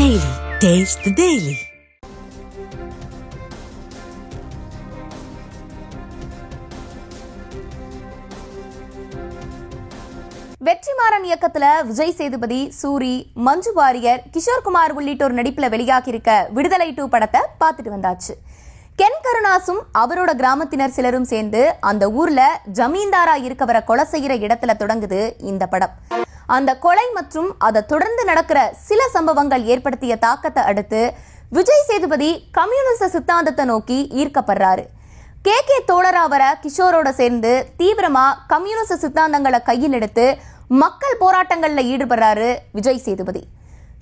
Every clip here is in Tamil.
Daily. Taste the Daily. Vetrimaaran இயக்கத்துல விஜய் சேதுபதி, சூரி, மஞ்சு வாரியர், கிஷோர் குமார் உள்ளிட்டோர் நடிப்புல வெளியாகி இருக்க விடுதலை 2 படத்தை பார்த்துட்டு வந்தாச்சு. கென் கருணாசும் அவரோட கிராமத்தினர் சிலரும் சேர்ந்து அந்த ஊர்ல ஜமீன்தாரா இருக்கவரை கொலை செய்யற இடத்துல தொடங்குது இந்த படம். அந்த கொலை மற்றும் அதை தொடர்ந்து நடக்கிற சில சம்பவங்கள் ஏற்படுத்திய தாக்கத்தை அடுத்து விஜய் சேதுபதி கம்யூனிச சித்தாந்தத்தை நோக்கி ஈர்க்கப்படுறாரு. கே தோழரா வர கிஷோரோட சேர்ந்து தீவிரமா கம்யூனிச சித்தாந்தங்களை கையில் எடுத்து மக்கள் போராட்டங்கள்ல ஈடுபடுறாரு விஜய் சேதுபதி.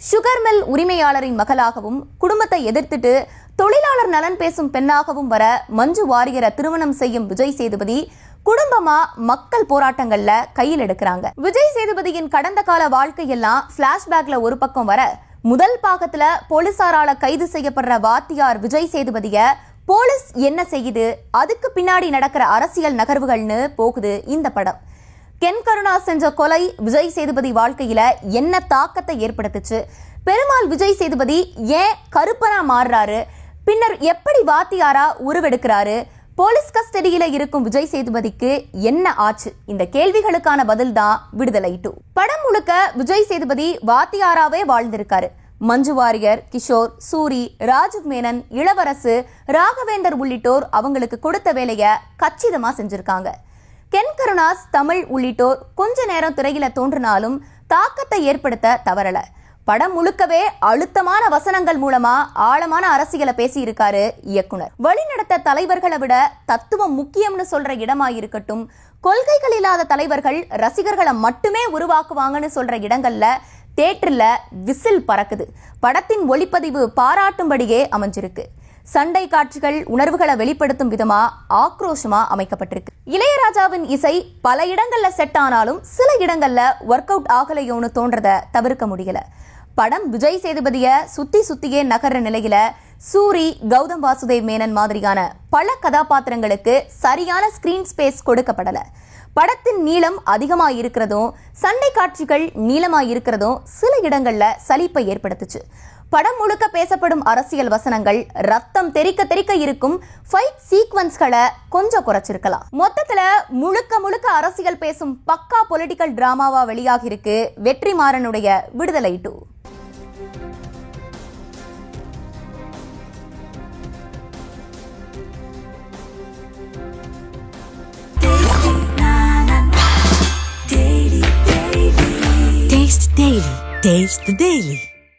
சுகர் மில் உரிமையாளரின் மகளாகவும் குடும்பத்தை எதிர்த்துட்டு தொழிலாளர் நலன் பேசும் பெண்ணாகவும் வர மஞ்சு வாரியரை திருமணம் செய்யும் விஜய் சேதுபதி குடும்பமா மக்கள் போராட்டங்கள்ல கையில் எடுக்கிறாங்க. விஜய் சேதுபதியின் கடந்த கால வாழ்க்கையெல்லாம் பிளாஷ்பேக்ல ஒரு பக்கம் வர, முதல் பாகத்துல போலீசாரால கைது செய்யப்படுற வாத்தியார் விஜய் சேதுபதிய போலீஸ் என்ன செய்யுது, அதுக்கு பின்னாடி நடக்கிற அரசியல் நகர்வுகள்னு போகுது இந்த படம். கென் கருணா செஞ்ச கொலை விஜய் சேதுபதி வாழ்க்கையில என்ன தாக்கத்தை ஏற்படுத்துச்சு, பெருமாள் விஜய் சேதுபதி ஏன் கருப்பனா மாறுறாரு, பின்னர் எப்படி வாத்தியாரா உருவெடுக்கிறாரு, போலீஸ் கஸ்டடியில இருக்கும் விஜய் சேதுபதிக்கு என்ன ஆச்சு, இந்த கேள்விகளுக்கான பதில் தான் விடுதலை 2. படம் முழுக்க விஜய் சேதுபதி வாத்தியாராவே வாழ்ந்திருக்காரு. மஞ்சு வாரியர், கிஷோர், சூரி, ராஜீவ் மேனன், இளவரசு, ராகவேந்தர் உள்ளிட்டோர் அவங்களுக்கு கொடுத்த வேலையை கச்சிதமா செஞ்சிருக்காங்க. கென் கருணாஸ், தமிழ் உள்ளிட்டோர் கொஞ்ச நேரம் திரையில தோன்றினாலும் தாக்கத்தை ஏற்படுத்த தவறல. படம் முழுக்கவே அழுத்தமான வசனங்கள் மூலமா ஆழமான அரசியலை பேசி இருக்காரு இயக்குனர். வழிநடத்த தலைவர்களை விட தத்துவம் முக்கியம்னு சொல்ற இடமா இருக்கட்டும், கொள்கைகள் இல்லாத தலைவர்கள் ரசிகர்களை மட்டுமே உருவாக்குவாங்கன்னு சொல்ற இடங்கள்ல தியேட்டர்ல விசில் பறக்குது. படத்தின் ஒளிப்பதிவு பாராட்டும்படியே அமைஞ்சிருக்கு. சண்டை காட்சிகள் உணர்வுகளை வெளிப்படுத்தும் விதமா ஆக்ரோஷமா அமைக்கப்பட்டிருக்கு. இளையராஜாவின் இசை பல இடங்கள்ல செட் ஆனாலும் சில இடங்கள்ல ஒர்க் அவுட் ஆகலையோன்னு தோன்றத தவிர்க்க முடியல. படம் விஜய் சேதுபதிய சுத்தியே நகர்ற நிலையில சூரி, கௌதம் வாசுதேவ் மேனன் மாதிரியான பல கதாபாத்திரங்களுக்கு சரியான ஸ்கிரீன் ஸ்பேஸ் கொடுக்கப்படல. படத்தின் நீளம் அதிகமா இருக்கிறதும் சண்டை காட்சிகள் நீளமா இருக்கிறதும் சில இடங்கள்ல சலிப்பை ஏற்படுத்துச்சு. படம் முழுக்க பேசப்படும் அரசியல் வசனங்கள், ரத்தம் தெறிக்க இருக்கும் ஃபைட் சீக்வன்ஸ்களை கொஞ்சம் குறைச்சிருக்கலாம். மொத்தத்துல முழுக்க அரசியல் பேசும் பக்கா பொலிட்டிக்கல் டிராமாவா வெளியாகி இருக்கு வெற்றிமாறனுடைய விடுதலை 2. Taste the Daily.